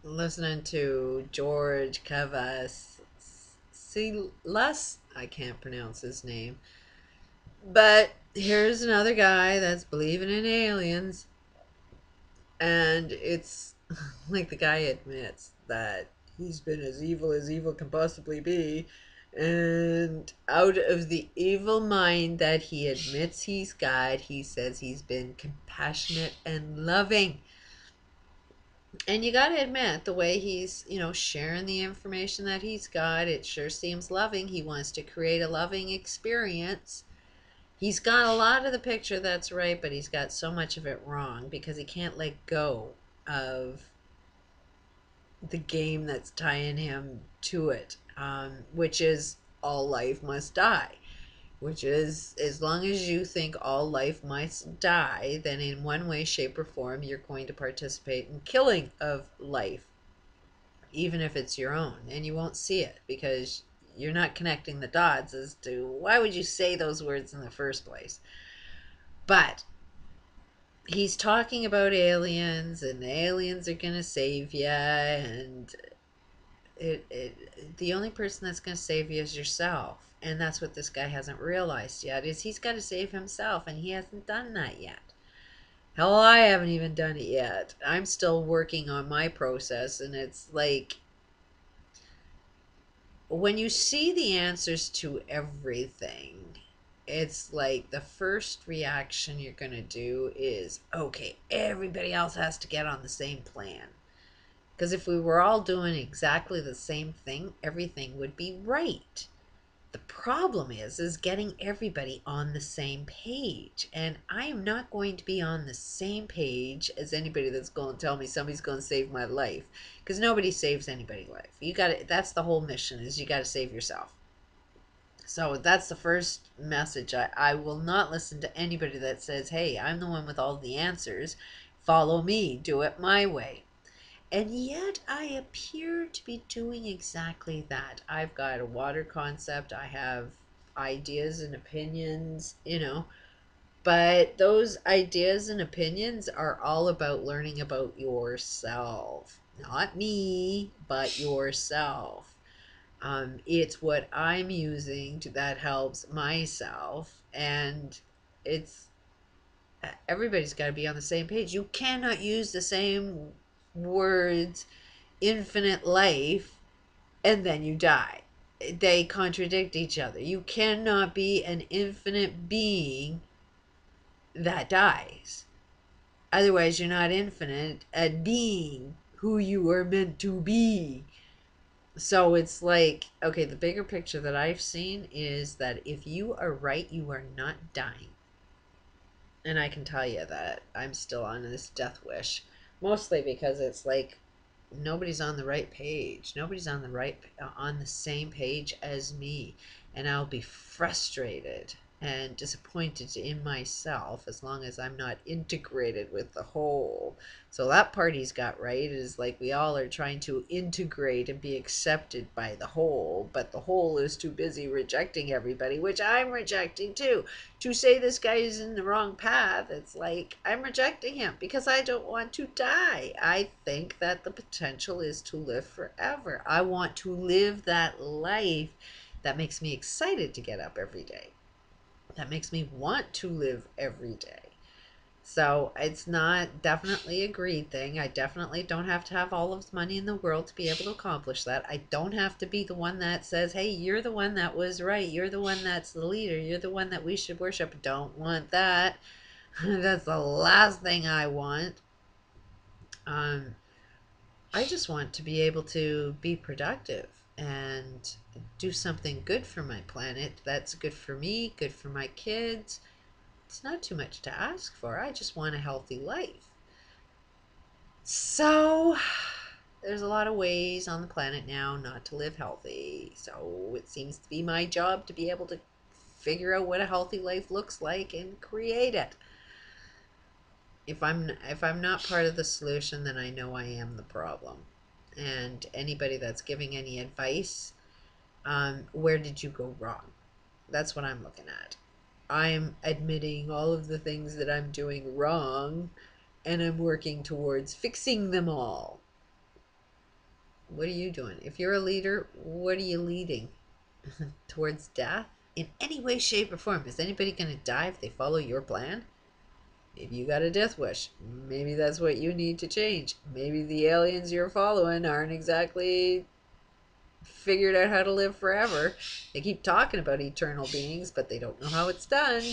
listening to George Kavassilas. I can't pronounce his name. But here's another guy that's believing in aliens, and it's like the guy admits that he's been as evil can possibly be. And out of the evil mind that he admits he's got, he says he's been compassionate and loving. And you got to admit, the way he's, sharing the information that he's got, it sure seems loving. He wants to create a loving experience. He's got a lot of the picture that's right, but he's got so much of it wrong because he can't let go of the game that's tying him to it, which is all life must die. Which is, as long as you think all life must die, then in one way, shape, or form, you're going to participate in killing of life, even if it's your own. And you won't see it because you're not connecting the dots as to why would you say those words in the first place. But he's talking about aliens, and the aliens are going to save you, and the only person that's going to save you is yourself. And that's what this guy hasn't realized yet, is he's got to save himself, and he hasn't done that yet. Hell, I haven't even done it yet. I'm still working on my process, and it's like when you see the answers to everything, it's like the first reaction you're going to do is, okay, everybody else has to get on the same plan. Because if we were all doing exactly the same thing, everything would be right. The problem is getting everybody on the same page. And I am not going to be on the same page as anybody that's going to tell me somebody's going to save my life. Because nobody saves anybody's life. You got to, that's the whole mission, is you got to save yourself. So that's the first message. I will not listen to anybody that says, hey, I'm the one with all the answers. Follow me. Do it my way. And yet I appear to be doing exactly that. I've got a water concept. I have ideas and opinions, but those ideas and opinions are all about learning about yourself. Not me, but yourself. It's what I'm using that helps myself. And it's everybody's got to be on the same page. You cannot use the same words, infinite life, and then you die. They contradict each other. You cannot be an infinite being that dies. Otherwise, you're not infinite at being who you are meant to be. So it's like, okay, the bigger picture that I've seen is that if you are right, you are not dying. And I can tell you that I'm still on this death wish, mostly because it's like nobody's on the right page. Nobody's on the same page as me, and I'll be frustrated and disappointed in myself as long as I'm not integrated with the whole. So that part he's got right, is like we all are trying to integrate and be accepted by the whole, but the whole is too busy rejecting everybody, which I'm rejecting too. To say this guy is in the wrong path, it's like I'm rejecting him because I don't want to die. I think that the potential is to live forever. I want to live that life that makes me excited to get up every day, that makes me want to live every day. So it's not definitely a greed thing. I definitely don't have to have all of the money in the world to be able to accomplish that. I don't have to be the one that says, hey, you're the one that was right. You're the one that's the leader. You're the one that we should worship. Don't want that. That's the last thing I want. Um, I just want to be able to be productive and do something good for my planet that's good for me, good for my kids. It's not too much to ask for. I just want a healthy life. So, there's a lot of ways on the planet now not to live healthy. So, it seems to be my job to be able to figure out what a healthy life looks like and create it. If I'm not part of the solution, then I know I am the problem. And anybody that's giving any advice, where did you go wrong? That's what I'm looking at. I'm admitting all of the things that I'm doing wrong, and I'm working towards fixing them all. What are you doing? If you're a leader, what are you leading? Towards death? In any way, shape, or form. Is anybody going to die if they follow your plan? Maybe you got a death wish. Maybe that's what you need to change. Maybe the aliens you're following aren't exactly figured out how to live forever. They keep talking about eternal beings, but they don't know how it's done.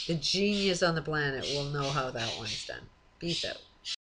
The genius on the planet will know how that one's done. Peace out.